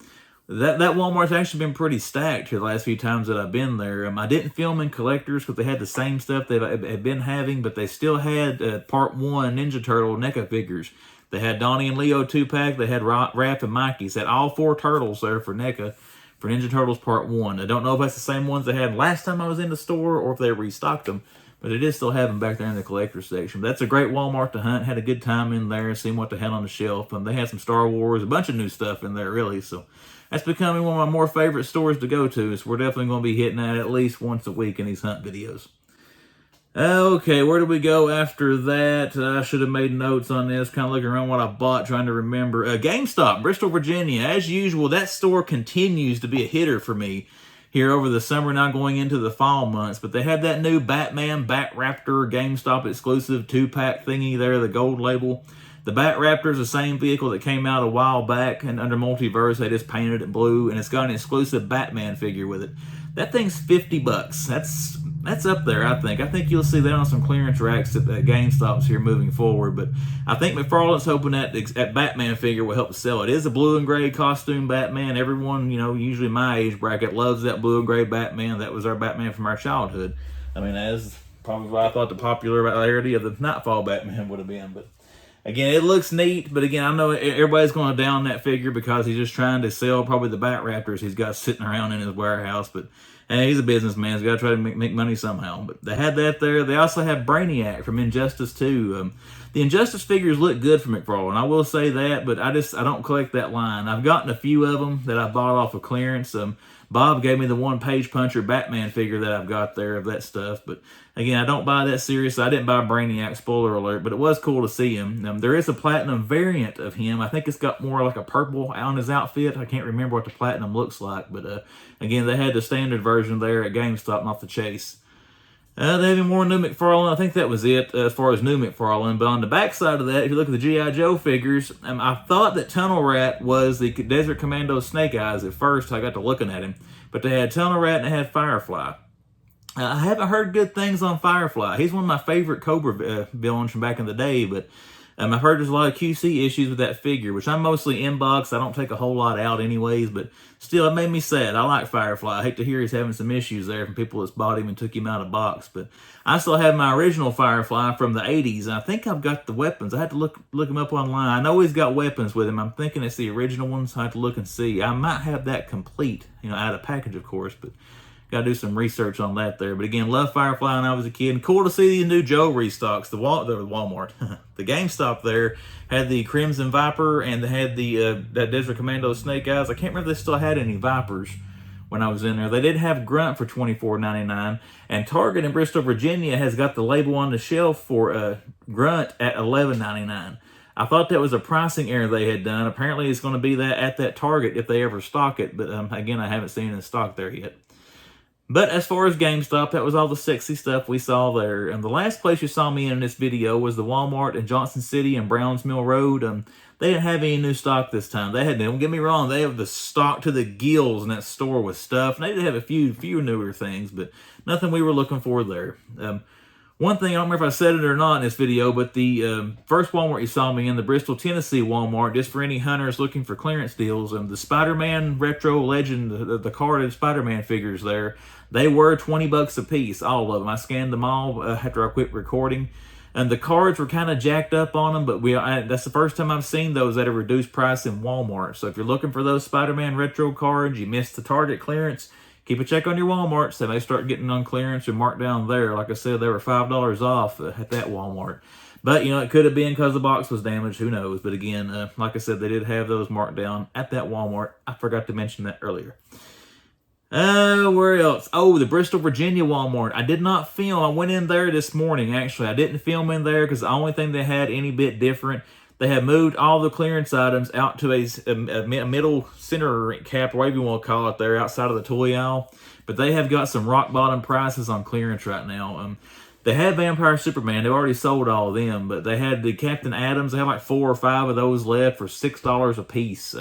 That Walmart's actually been pretty stacked here the last few times that I've been there. I didn't film in collectors because they had the same stuff they had been having, but they still had Part 1 Ninja Turtle NECA figures. They had Donnie and Leo 2-pack. They had Raph and Mikey's. They had all 4 turtles there for NECA for Ninja Turtles Part 1. I don't know if that's the same ones they had last time I was in the store or if they restocked them, but they did still have them back there in the collector section. But that's a great Walmart to hunt. Had a good time in there, seeing what they had on the shelf. They had some Star Wars, a bunch of new stuff in there, really. So that's becoming one of my more favorite stores to go to. So we're definitely going to be hitting that at least once a week in these hunt videos. Okay, where do we go after that? I should have made notes on this, kind of looking around what I bought, trying to remember. GameStop, Bristol, Virginia. As usual, that store continues to be a hitter for me here over the summer, now going into the fall months. But they have that new Batman Bat Raptor GameStop exclusive 2-pack thingy there, the gold label. The Bat Raptor is the same vehicle that came out a while back, and under Multiverse, they just painted it blue, and it's got an exclusive Batman figure with it. That thing's $50. That's up there, I think. I think you'll see that on some clearance racks at GameStops here moving forward. But I think McFarlane's hoping that Batman figure will help sell it. It is a blue and gray costume Batman. Everyone, usually my age bracket loves that blue and gray Batman. That was our Batman from our childhood. As probably what I thought the popularity of the Nightfall Batman would have been. But again, it looks neat, but again, I know everybody's going to down that figure because he's just trying to sell probably the Bat Raptors he's got sitting around in his warehouse. But hey, he's a businessman. He's got to try to make money somehow. But they had that there. They also have Brainiac from Injustice 2. The Injustice figures look good for McFarlane. I will say that, but I don't collect that line. I've gotten a few of them that I bought off of clearance. Bob gave me the one Page Puncher Batman figure that I've got there of that stuff. But again, I don't buy that serious. I didn't buy Brainiac, spoiler alert, but it was cool to see him. There is a platinum variant of him. I think it's got more like a purple on his outfit. I can't remember what the platinum looks like. But again, they had the standard version there at GameStop, not the Chase. They have more new McFarlane. I think that was it as far as new McFarlane. But on the back side of that, if you look at the G.I. Joe figures, I thought that Tunnel Rat was the Desert Commando Snake Eyes at first. I got to looking at him. But they had Tunnel Rat and they had Firefly. I haven't heard good things on Firefly. He's one of my favorite Cobra villains from back in the day. But I've heard there's a lot of QC issues with that figure, which I'm mostly inbox. I don't take a whole lot out anyways, but still, it made me sad. I like Firefly. I hate to hear he's having some issues there from people that's bought him and took him out of box, but I still have my original Firefly from the 80s, and I think I've got the weapons. I had to look him up online. I know he's got weapons with him. I'm thinking it's the original ones. I have to look and see. I might have that complete, out of package, of course, but got to do some research on that there. But again, love Firefly when I was a kid. And cool to see the new Joe restocks. The Walmart, the GameStop there had the Crimson Viper and they had the that Desert Commando Snake Eyes. I can't remember if they still had any Vipers when I was in there. They did have Grunt for $24.99. And Target in Bristol, Virginia has got the label on the shelf for Grunt at $11.99. I thought that was a pricing error they had done. Apparently it's going to be that at that Target if they ever stock it. But again, I haven't seen it in stock there yet. But as far as GameStop, that was all the sexy stuff we saw there. And the last place you saw me in this video was the Walmart in Johnson City and Browns Mill Road. They didn't have any new stock this time. Don't get me wrong, they have the stock to the gills in that store with stuff. And they did have a few newer things, but nothing we were looking for there. One thing, I don't remember if I said it or not in this video, but the first Walmart you saw me in, the Bristol, Tennessee Walmart, just for any hunters looking for clearance deals, the Spider-Man Retro Legend, the carded Spider-Man figures there, they were $20 a piece, all of them. I scanned them all after I quit recording. And the cards were kind of jacked up on them, but that's the first time I've seen those at a reduced price in Walmart. So if you're looking for those Spider-Man Retro cards, you missed the Target clearance, keep a check on your Walmarts. They may start getting on clearance or marked down there. Like I said, they were $5 off at that Walmart. But, it could have been because the box was damaged. Who knows? But again, like I said, they did have those marked down at that Walmart. I forgot to mention that earlier. Where else? Oh, the Bristol, Virginia Walmart. I did not film. I went in there this morning, actually. I didn't film in there because the only thing they had any bit different, they have moved all the clearance items out to a middle center cap, or whatever you want to call it there, outside of the toy aisle. But they have got some rock bottom prices on clearance right now. They had Vampire Superman. They've already sold all of them. But they had the Captain Adams. They have like 4 or 5 of those left for $6 a piece.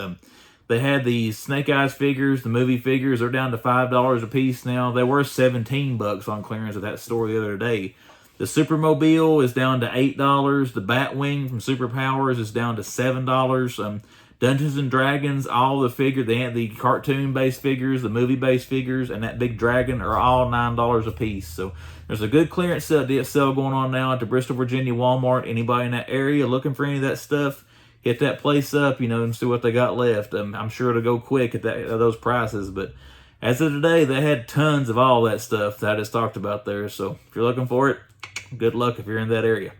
They had the Snake Eyes figures, the movie figures. They're down to $5 a piece now. They were $17 on clearance at that store the other day. The Supermobile is down to $8. The Batwing from Superpowers is down to $7. Dungeons and Dragons, all the figure, the cartoon-based figures, the movie-based figures, and that big dragon are all $9 a piece. So there's a good clearance sale going on now at the Bristol, Virginia Walmart. Anybody in that area looking for any of that stuff, hit that place up, and see what they got left. I'm sure it'll go quick at those prices, but as of today, they had tons of all that stuff that I just talked about there. So if you're looking for it, good luck if you're in that area.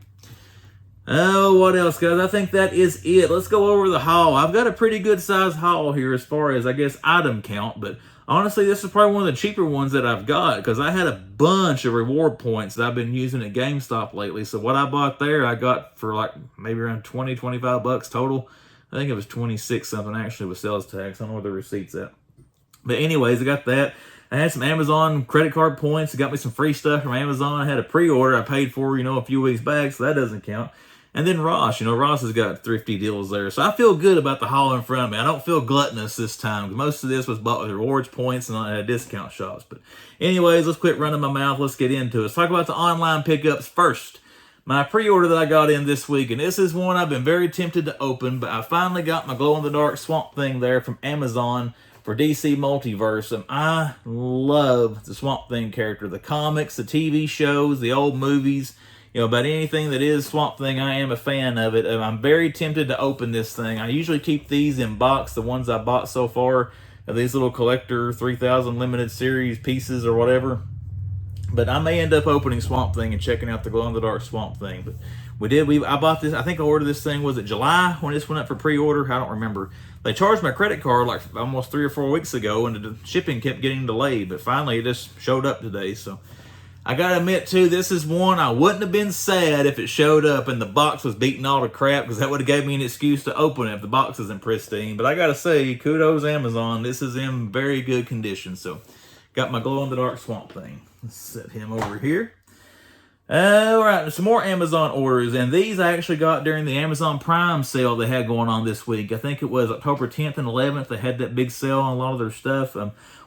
Oh, what else, guys? I think that is it. Let's go over the haul. I've got a pretty good size haul here as far as, I guess, item count, but honestly, this is probably one of the cheaper ones that I've got because I had a bunch of reward points that I've been using at GameStop lately. So what I bought there, I got for like maybe around 20, 25 bucks total. I think it was 26 something actually with sales tax. I don't know where the receipt's at. But anyways, I got that. I had some Amazon credit card points. It got me some free stuff from Amazon. I had a pre-order I paid for, a few weeks back, so that doesn't count. And then Ross, Ross has got thrifty deals there. So I feel good about the haul in front of me. I don't feel gluttonous this time. Most of this was bought with rewards points and at discount shops. But anyways, let's quit running my mouth. Let's get into it. Let's talk about the online pickups first. My pre-order that I got in this week, and this is one I've been very tempted to open, but I finally got my glow-in-the-dark Swamp Thing there from Amazon for DC Multiverse. And I love the Swamp Thing character. The comics, the TV shows, the old movies, about anything that is Swamp Thing, I am a fan of it. I'm very tempted to open this thing. I usually keep these in box, the ones I bought so far, these little collector 3000 limited series pieces or whatever. But I may end up opening Swamp Thing and checking out the glow-in-the-dark Swamp Thing. But I bought this, I think I ordered this thing, was it July when this went up for pre-order? I don't remember. They charged my credit card like almost 3 or 4 weeks ago, and the shipping kept getting delayed. But finally, it just showed up today. So I gotta admit, too, this is one I wouldn't have been sad if it showed up and the box was beating all to crap, because that would have gave me an excuse to open it if the box isn't pristine. But I gotta say, kudos Amazon. This is in very good condition. So got my glow-in-the-dark Swamp Thing. Let's set him over here. All right, some more Amazon orders, and these I actually got during the Amazon Prime sale they had going on this week. I think it was October 10th and 11th. They had that big sale on a lot of their stuff.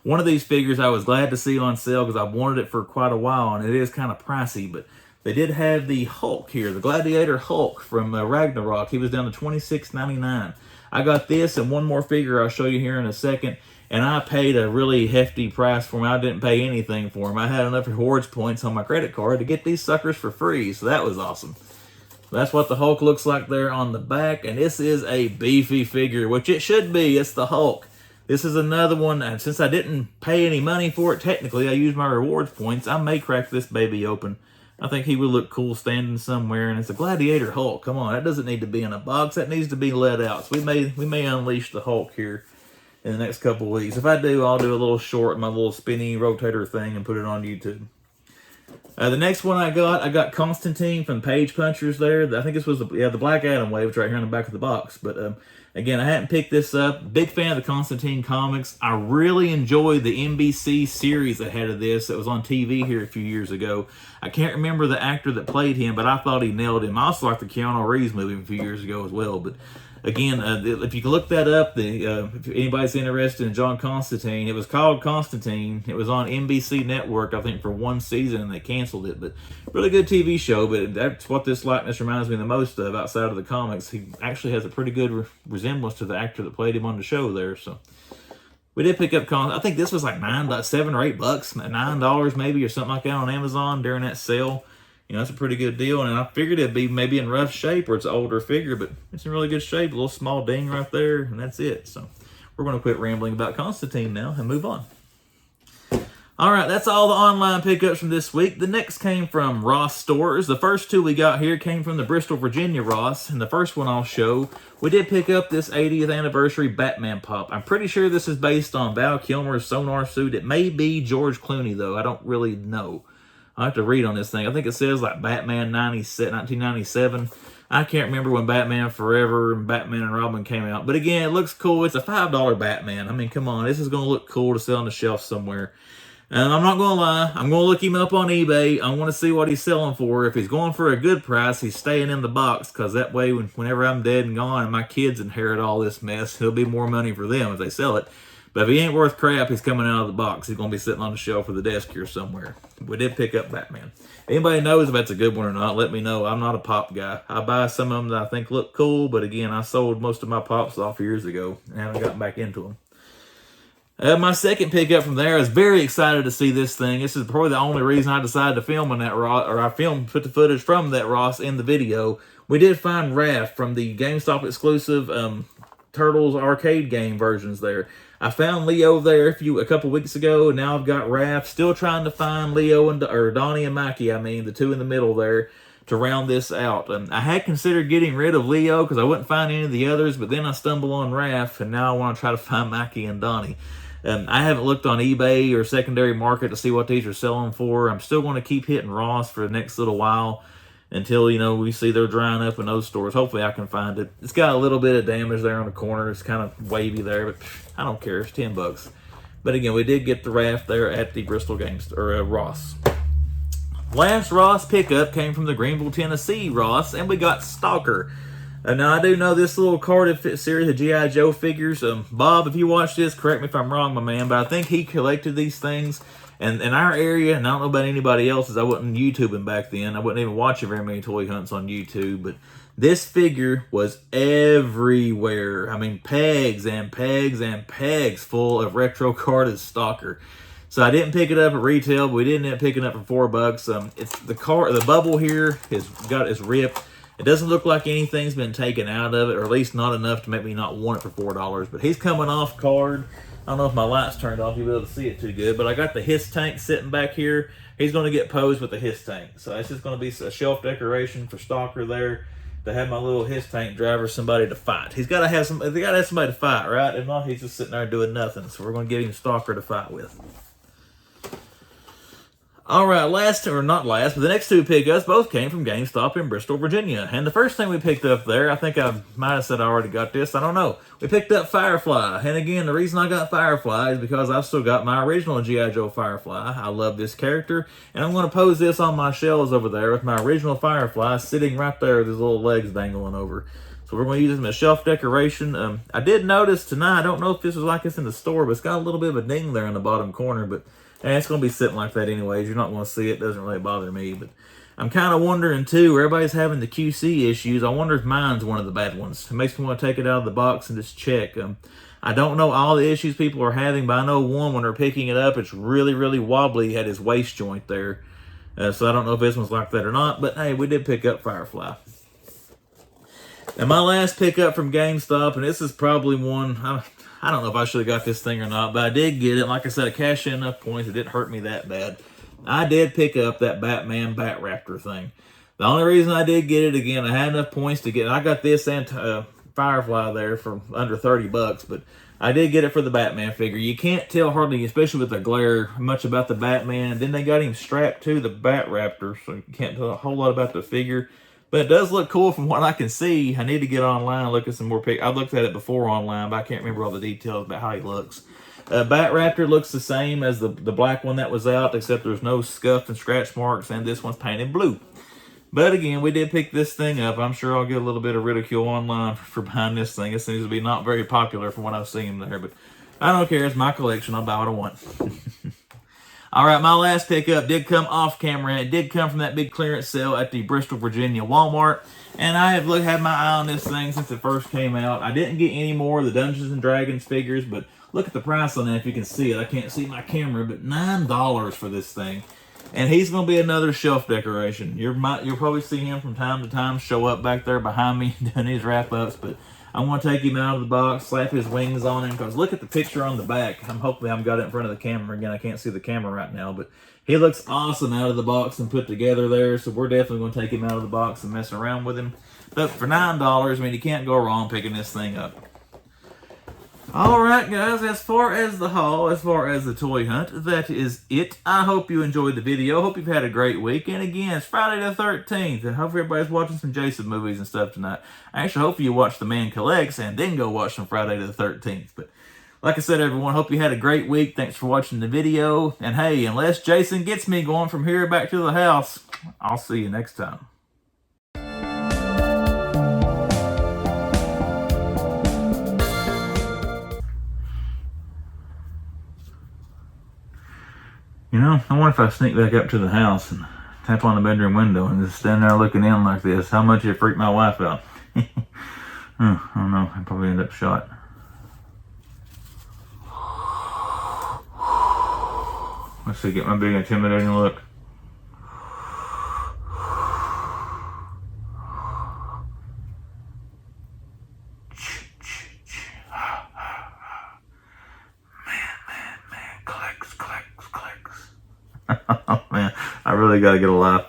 One of these figures I was glad to see on sale because I've wanted it for quite a while, and it is kind of pricey, but they did have the Hulk here, the Gladiator Hulk from Ragnarok. He was down to $26.99. I got this and one more figure I'll show you here in a second, and I paid a really hefty price for him. I didn't pay anything for him. I had enough rewards points on my credit card to get these suckers for free, so that was awesome. That's what the Hulk looks like there on the back, and this is a beefy figure, which it should be. It's the Hulk. This is another one, and since I didn't pay any money for it, technically, I used my rewards points. I may crack this baby open. I think he would look cool standing somewhere, and it's a Gladiator Hulk. Come on, that doesn't need to be in a box. That needs to be let out. So we may unleash the Hulk here in the next couple of weeks. If I do, I'll do a little short, my little spinny rotator thing, and put it on YouTube. The next one I got Constantine from Page Punchers there. I think this was the Black Adam wave. It's right here on the back of the box. But again, I hadn't picked this up. Big fan of the Constantine comics. I really enjoyed the NBC series ahead of this that was on TV here a few years ago. I can't remember the actor that played him, but I thought he nailed him. I also liked the Keanu Reeves movie a few years ago as well. But again, if you can look that up, if anybody's interested in John Constantine, it was called Constantine. It was on NBC Network, I think, for one season, and they canceled it. But really good TV show, but that's what this likeness reminds me the most of outside of the comics. He actually has a pretty good resemblance to the actor that played him on the show there. So we did pick up I think this was like $7 or $8, $9 maybe, or something like that on Amazon during that sale. That's a pretty good deal, and I figured it'd be maybe in rough shape or it's an older figure, but it's in really good shape. A little small ding right there, and that's it. So we're going to quit rambling about Constantine now and move on. All right, that's all the online pickups from this week. The next came from Ross Stores. The first two we got here came from the Bristol, Virginia Ross, and the first one I'll show, we did pick up this 80th anniversary Batman pop. I'm pretty sure this is based on Val Kilmer's Sonar suit. It may be George Clooney, though. I don't really know. I have to read on this thing. I think it says like Batman 1997. I can't remember when Batman Forever and Batman and Robin came out. But again, it looks cool. It's a $5 Batman. I mean, come on. This is going to look cool to sell on the shelf somewhere. And I'm not going to lie. I'm going to look him up on eBay. I want to see what he's selling for. If he's going for a good price, he's staying in the box. Because that way, whenever I'm dead and gone and my kids inherit all this mess, it'll be more money for them if they sell it. But if he ain't worth crap, he's coming out of the box. He's going to be sitting on the shelf or the desk here somewhere. We did pick up Batman. Anybody knows if that's a good one or not, let me know. I'm not a pop guy. I buy some of them that I think look cool, but again, I sold most of my pops off years ago and haven't gotten back into them. My second pickup from there, I was very excited to see this thing. This is probably the only reason I decided to film on that Ross, or I put the footage from that Ross in the video. We did find Raph from the GameStop exclusive Turtles arcade game versions there. I found Leo there a couple weeks ago, and now I've got Raph. Still trying to find Leo or Donnie and Mikey, the two in the middle there, to round this out. I had considered getting rid of Leo because I wouldn't find any of the others, but then I stumble on Raph, and now I want to try to find Mikey and Donnie. I haven't looked on eBay or secondary market to see what these are selling for. I'm still going to keep hitting Ross for the next little while until, we see they're drying up in those stores. Hopefully I can find it. It's got a little bit of damage there on the corner. It's kind of wavy there, but I don't care. It's $10. But again, we did get the Raph there at the Bristol Ross. Last Ross pickup came from the Greenville, Tennessee Ross, and we got Stalker. Now, I do know this little carded series of G.I. Joe figures. Bob, if you watch this, correct me if I'm wrong, my man, but I think he collected these things. And in our area, and I don't know about anybody else's, I wasn't YouTubing back then. I wasn't even watching very many toy hunts on YouTube. But this figure was everywhere. Pegs and pegs and pegs full of retro carded Stalker. So I didn't pick it up at retail, but we did end up picking it up for $4. It's the bubble here is ripped. It doesn't look like anything's been taken out of it, or at least not enough to make me not want it for $4. But he's coming off card. I don't know if my light's turned off, you'll be able to see it too good, but I got the Hiss tank sitting back here. He's going to get posed with the Hiss tank. So it's just going to be a shelf decoration for Stalker there to have my little Hiss tank driver somebody to fight. They got to have somebody to fight, right? If not, he's just sitting there doing nothing. So we're going to give him Stalker to fight with. All right, but the next two pickups both came from GameStop in Bristol, Virginia. And the first thing we picked up there, I think I might have said I already got this. I don't know. We picked up Firefly. And again, the reason I got Firefly is because I've still got my original G.I. Joe Firefly. I love this character. And I'm going to pose this on my shelves over there with my original Firefly sitting right there with his little legs dangling over. So we're going to use this as shelf decoration. I did notice tonight, I don't know if this was like this in the store, but it's got a little bit of a ding there in the bottom corner, but and it's going to be sitting like that anyways. You're not going to see it. It doesn't really bother me. But I'm kind of wondering, too, everybody's having the QC issues. I wonder if mine's one of the bad ones. It makes me want to take it out of the box and just check. I don't know all the issues people are having, but I know one, when they're picking it up, it's really, really wobbly. Had his waist joint there. So I don't know if this one's like that or not. But, hey, we did pick up Firefly. And my last pickup from GameStop, and this is probably one... I don't know if I should have got this thing or not, but I did get it. Like I said, I cashed in enough points. It didn't hurt me that bad. I did pick up that Batman Bat Raptor thing. The only reason I did get it, again, I had enough points to get it. I got this and Firefly there for under $30, but I did get it for the Batman figure. You can't tell hardly, especially with the glare, much about the Batman. Then they got him strapped to the Bat Raptor, so you can't tell a whole lot about the figure. But it does look cool from what I can see. I need to get online and look at some more pictures. I've looked at it before online, but I can't remember all the details about how he looks. Bat Raptor looks the same as the black one that was out, except there's no scuff and scratch marks, and this one's painted blue. But again, we did pick this thing up. I'm sure I'll get a little bit of ridicule online for buying this thing. It seems to be not very popular from what I've seen there, but I don't care. It's my collection. I'll buy what I want. All right, my last pickup did come off camera, and it did come from that big clearance sale at the Bristol, Virginia Walmart. And I have had my eye on this thing since it first came out. I didn't get any more of the Dungeons and Dragons figures, but look at the price on that if you can see it. I can't see my camera, but $9 for this thing. And he's going to be another shelf decoration. You'll probably see him from time to time show up back there behind me doing his wrap-ups, but I'm going to take him out of the box, slap his wings on him, because look at the picture on the back. Hopefully I've got it in front of the camera. Again, I can't see the camera right now, but he looks awesome out of the box and put together there, so we're definitely going to take him out of the box and mess around with him. But for $9, you can't go wrong picking this thing up. All right, guys, as far as the haul, as far as the toy hunt, that is it. I hope you enjoyed the video. Hope you've had a great week. And again, it's Friday the 13th. I hope everybody's watching some Jason movies and stuff tonight. I actually hope you watch The Man Collects and then go watch some Friday the 13th. But like I said, everyone, hope you had a great week. Thanks for watching the video. And hey, unless Jason gets me going from here back to the house, I'll see you next time. You know, I wonder if I sneak back up to the house and tap on the bedroom window and just stand there looking in like this. How much it freaked my wife out. I don't know. I'd probably end up shot. Let's see, get my big intimidating look. Man, clicks. Oh man, I really gotta get a life.